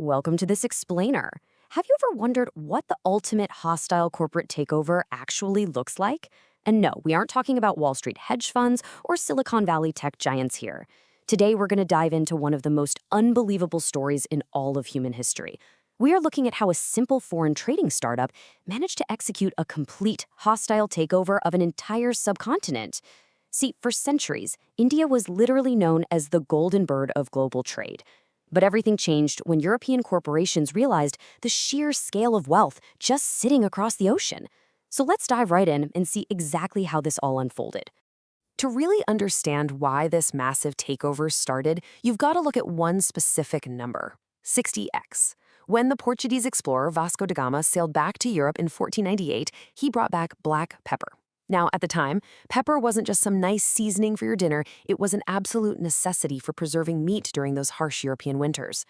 welcome to this explainer. Have you ever wondered what the ultimate hostile corporate takeover actually looks like? And no, we aren't talking about Wall Street hedge funds or Silicon Valley tech giants here. Today, we're going to dive into one of the most unbelievable stories in all of human history. We are looking at how a simple foreign trading startup managed to execute a complete hostile takeover of an entire subcontinent. See, for centuries, India was literally known as the golden bird of global trade. But everything changed when European corporations realized the sheer scale of wealth just sitting across the ocean. So let's dive right in and see exactly how this all unfolded. To really understand why this massive takeover started, you've got to look at one specific number, 60x. When the Portuguese explorer Vasco da Gama sailed back to Europe in 1498, he brought back black pepper. Now, at the time, pepper wasn't just some nice seasoning for your dinner, it was an absolute necessity for preserving meat during those harsh European winters.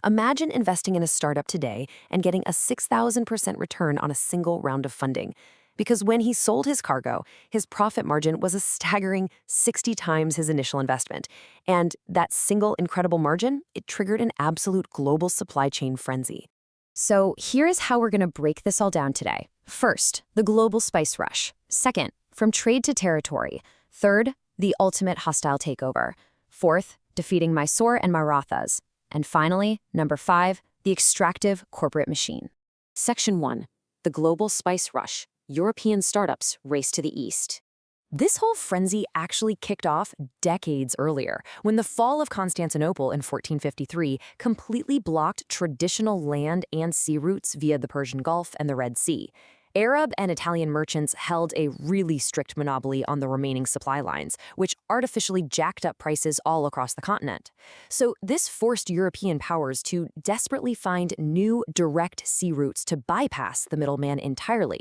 Imagine investing in a startup today and getting a 6,000% return on a single round of funding. Because when he sold his cargo, his profit margin was a staggering 60 times his initial investment. And that single incredible margin, it triggered an absolute global supply chain frenzy. So here is how we're going to break this all down today. First, the global spice rush. Second, from trade to territory. Third, the ultimate hostile takeover. Fourth, defeating Mysore and Marathas. And finally, number 5, the extractive corporate machine. Section 1, the global spice rush. European startups race to the east. This whole frenzy actually kicked off decades earlier, when the fall of Constantinople in 1453 completely blocked traditional land and sea routes via the Persian Gulf and the Red Sea. Arab and Italian merchants held a really strict monopoly on the remaining supply lines, which artificially jacked up prices all across the continent. So this forced European powers to desperately find new direct sea routes to bypass the middleman entirely.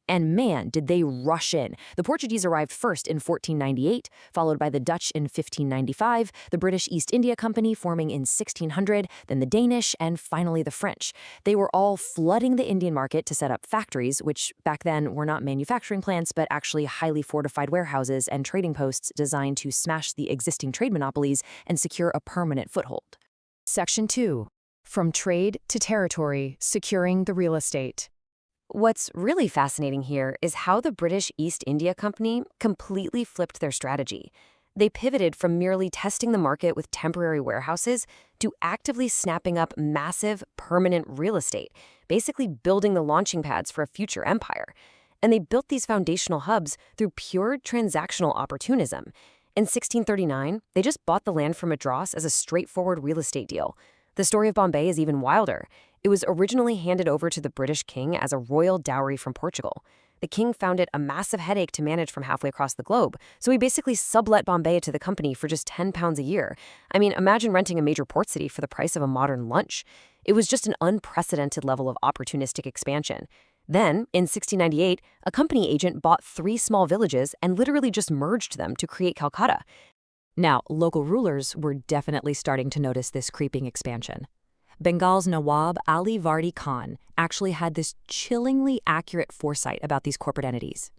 And man, did they rush in. The Portuguese arrived first in 1498, followed by the Dutch in 1595, the British East India Company forming in 1600, then the Danish, and finally the French. They were all flooding the Indian market to set up factories, which back then were not manufacturing plants, but actually highly fortified warehouses and trading posts designed to smash the existing trade monopolies and secure a permanent foothold. Section 2. From trade to territory, securing the real estate. What's really fascinating here is how the British East India Company completely flipped their strategy. They pivoted from merely testing the market with temporary warehouses to actively snapping up massive, permanent real estate, basically building the launching pads for a future empire. And they built these foundational hubs through pure transactional opportunism. In 1639, they just bought the land from Madras as a straightforward real estate deal. The story of Bombay is even wilder. It was originally handed over to the British king as a royal dowry from Portugal. The king found it a massive headache to manage from halfway across the globe, so he basically sublet Bombay to the company for just £10 a year. I mean, imagine renting a major port city for the price of a modern lunch. It was just an unprecedented level of opportunistic expansion. Then, in 1698, a company agent bought 3 small villages and literally just merged them to create Calcutta. Now, local rulers were definitely starting to notice this creeping expansion. Bengal's Nawab Ali Vardi Khan actually had this chillingly accurate foresight about these corporate entities.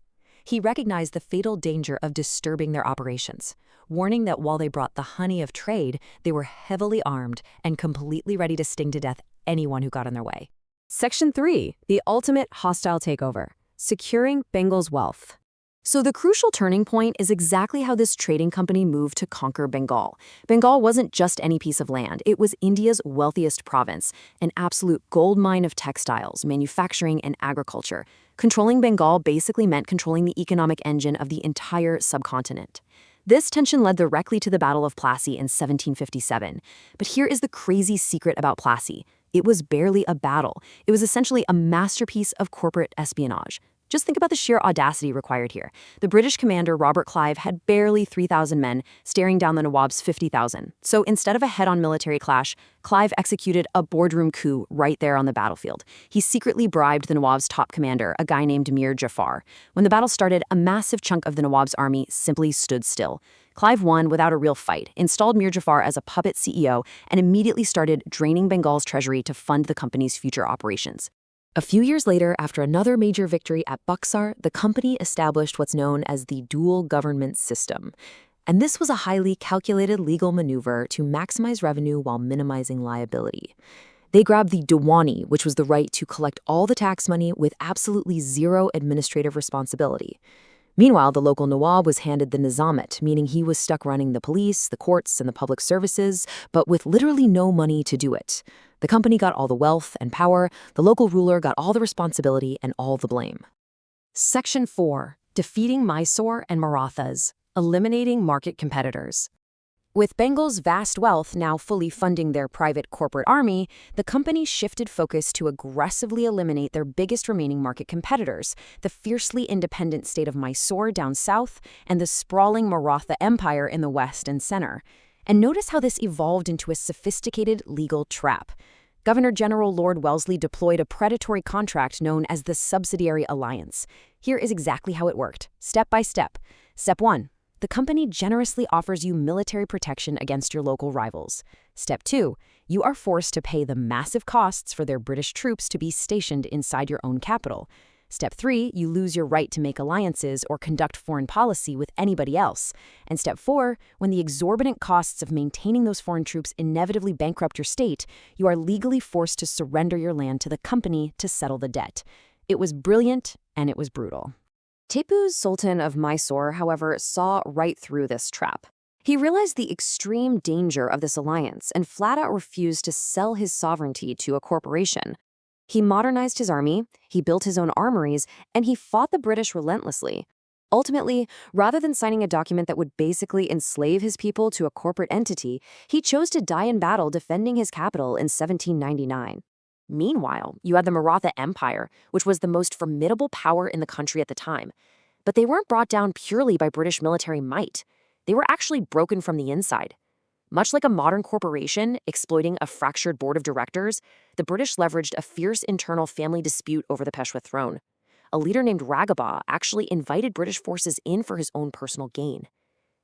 He recognized the fatal danger of disturbing their operations, warning that while they brought the honey of trade, they were heavily armed and completely ready to sting to death anyone who got in their way. Section 3, the ultimate hostile takeover, securing Bengal's wealth. So the crucial turning point is exactly how this trading company moved to conquer Bengal. Bengal wasn't just any piece of land. It was India's wealthiest province, an absolute goldmine of textiles, manufacturing, and agriculture. Controlling Bengal basically meant controlling the economic engine of the entire subcontinent. This tension led directly to the Battle of Plassey in 1757. But here is the crazy secret about Plassey. It was barely a battle. It was essentially a masterpiece of corporate espionage. Just think about the sheer audacity required here. The British commander Robert Clive had barely 3,000 men staring down the Nawab's 50,000. So instead of a head-on military clash, Clive executed a boardroom coup right there on the battlefield. He secretly bribed the Nawab's top commander, a guy named Mir Jafar. When the battle started, a massive chunk of the Nawab's army simply stood still. Clive won without a real fight, installed Mir Jafar as a puppet CEO, and immediately started draining Bengal's treasury to fund the company's future operations. A few years later, after another major victory at Buxar, the company established what's known as the dual government system. And this was a highly calculated legal maneuver to maximize revenue while minimizing liability. They grabbed the Diwani, which was the right to collect all the tax money with absolutely zero administrative responsibility. Meanwhile, the local Nawab was handed the Nizamat, meaning he was stuck running the police, the courts, and the public services, but with literally no money to do it. The company got all the wealth and power, the local ruler got all the responsibility and all the blame. Section 4. Defeating Mysore and Marathas, eliminating market competitors. With Bengal's vast wealth now fully funding their private corporate army, the company shifted focus to aggressively eliminate their biggest remaining market competitors, the fiercely independent state of Mysore down south and the sprawling Maratha Empire in the west and center. And notice how this evolved into a sophisticated legal trap. Governor General Lord Wellesley deployed a predatory contract known as the Subsidiary Alliance. Here is exactly how it worked, step by step. Step 1. The company generously offers you military protection against your local rivals. Step 2. You are forced to pay the massive costs for their British troops to be stationed inside your own capital. Step 3. You lose your right to make alliances or conduct foreign policy with anybody else. And Step 4. When the exorbitant costs of maintaining those foreign troops inevitably bankrupt your state, you are legally forced to surrender your land to the company to settle the debt. It was brilliant and it was brutal. Tipu's Sultan of Mysore, however, saw right through this trap. He realized the extreme danger of this alliance and flat out refused to sell his sovereignty to a corporation. He modernized his army, he built his own armories, and he fought the British relentlessly. Ultimately, rather than signing a document that would basically enslave his people to a corporate entity, he chose to die in battle defending his capital in 1799. Meanwhile, you had the Maratha Empire, which was the most formidable power in the country at the time. But they weren't brought down purely by British military might. They were actually broken from the inside. Much like a modern corporation exploiting a fractured board of directors, the British leveraged a fierce internal family dispute over the Peshwa throne. A leader named Ragaba actually invited British forces in for his own personal gain.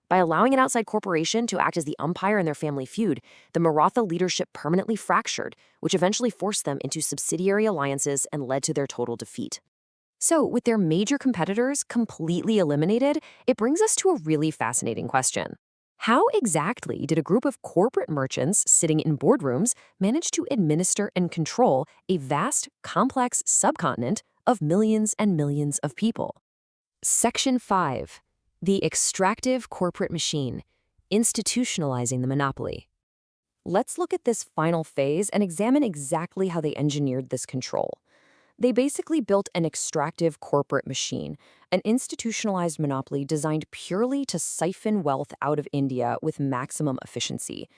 By allowing an outside corporation to act as the umpire in their family feud, the Maratha leadership permanently fractured, which eventually forced them into subsidiary alliances and led to their total defeat. So, with their major competitors completely eliminated, it brings us to a really fascinating question. How exactly did a group of corporate merchants sitting in boardrooms manage to administer and control a vast, complex subcontinent of millions and millions of people? Section 5. The extractive corporate machine, institutionalizing the monopoly. Let's look at this final phase and examine exactly how they engineered this control. They basically built an extractive corporate machine, an institutionalized monopoly designed purely to siphon wealth out of India with maximum efficiency.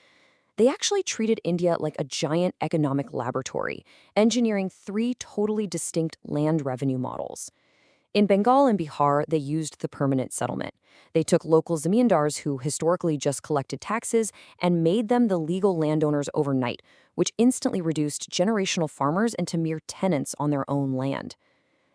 They actually treated India like a giant economic laboratory, engineering 3 totally distinct land revenue models. In Bengal and Bihar, they used the permanent settlement. They took local zamindars who historically just collected taxes and made them the legal landowners overnight, which instantly reduced generational farmers into mere tenants on their own land.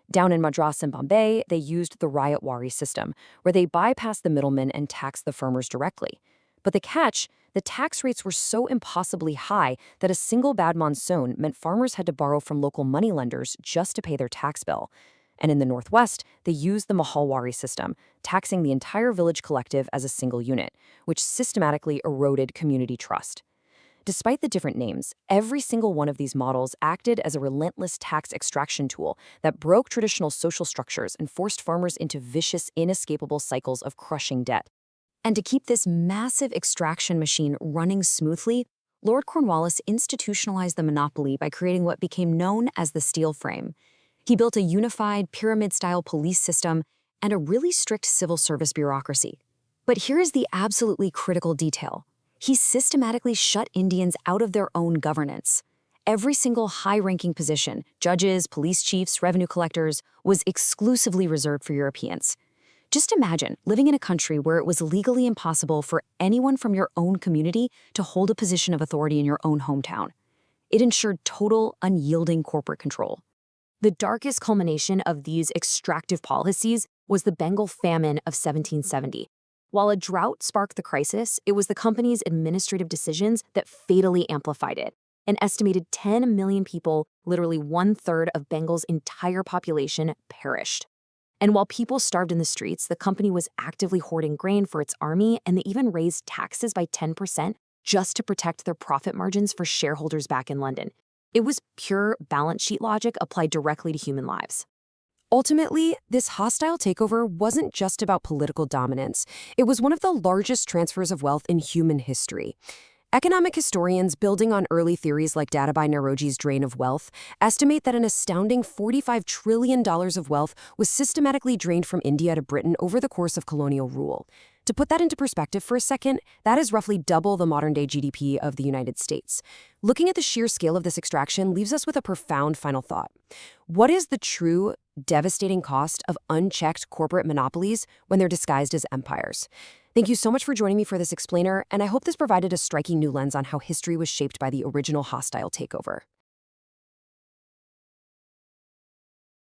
Down in Madras and Bombay, they used the Rayatwari system, where they bypassed the middlemen and taxed the farmers directly. But the catch, the tax rates were so impossibly high that a single bad monsoon meant farmers had to borrow from local moneylenders just to pay their tax bill. And in the Northwest, they used the Mahalwari system, taxing the entire village collective as a single unit, which systematically eroded community trust. Despite the different names, every single one of these models acted as a relentless tax extraction tool that broke traditional social structures and forced farmers into vicious, inescapable cycles of crushing debt. And to keep this massive extraction machine running smoothly, Lord Cornwallis institutionalized the monopoly by creating what became known as the steel frame. He built a unified, pyramid-style police system and a really strict civil service bureaucracy. But here is the absolutely critical detail. He systematically shut Indians out of their own governance. Every single high-ranking position, judges, police chiefs, revenue collectors, was exclusively reserved for Europeans. Just imagine living in a country where it was legally impossible for anyone from your own community to hold a position of authority in your own hometown. It ensured total, unyielding corporate control. The darkest culmination of these extractive policies was the Bengal famine of 1770. While a drought sparked the crisis, it was the company's administrative decisions that fatally amplified it. An estimated 10 million people, literally 1/3 of Bengal's entire population, perished. And while people starved in the streets, the company was actively hoarding grain for its army, and they even raised taxes by 10% just to protect their profit margins for shareholders back in London. It was pure balance sheet logic applied directly to human lives. Ultimately, this hostile takeover wasn't just about political dominance. It was one of the largest transfers of wealth in human history. Economic historians, building on early theories like Dadabai Naroji's drain of wealth, estimate that an astounding $45 trillion of wealth was systematically drained from India to Britain over the course of colonial rule. To put that into perspective for a second, that is roughly double the modern-day GDP of the United States. Looking at the sheer scale of this extraction leaves us with a profound final thought. What is the true, devastating cost of unchecked corporate monopolies when they're disguised as empires? Thank you so much for joining me for this explainer, and I hope this provided a striking new lens on how history was shaped by the original hostile takeover.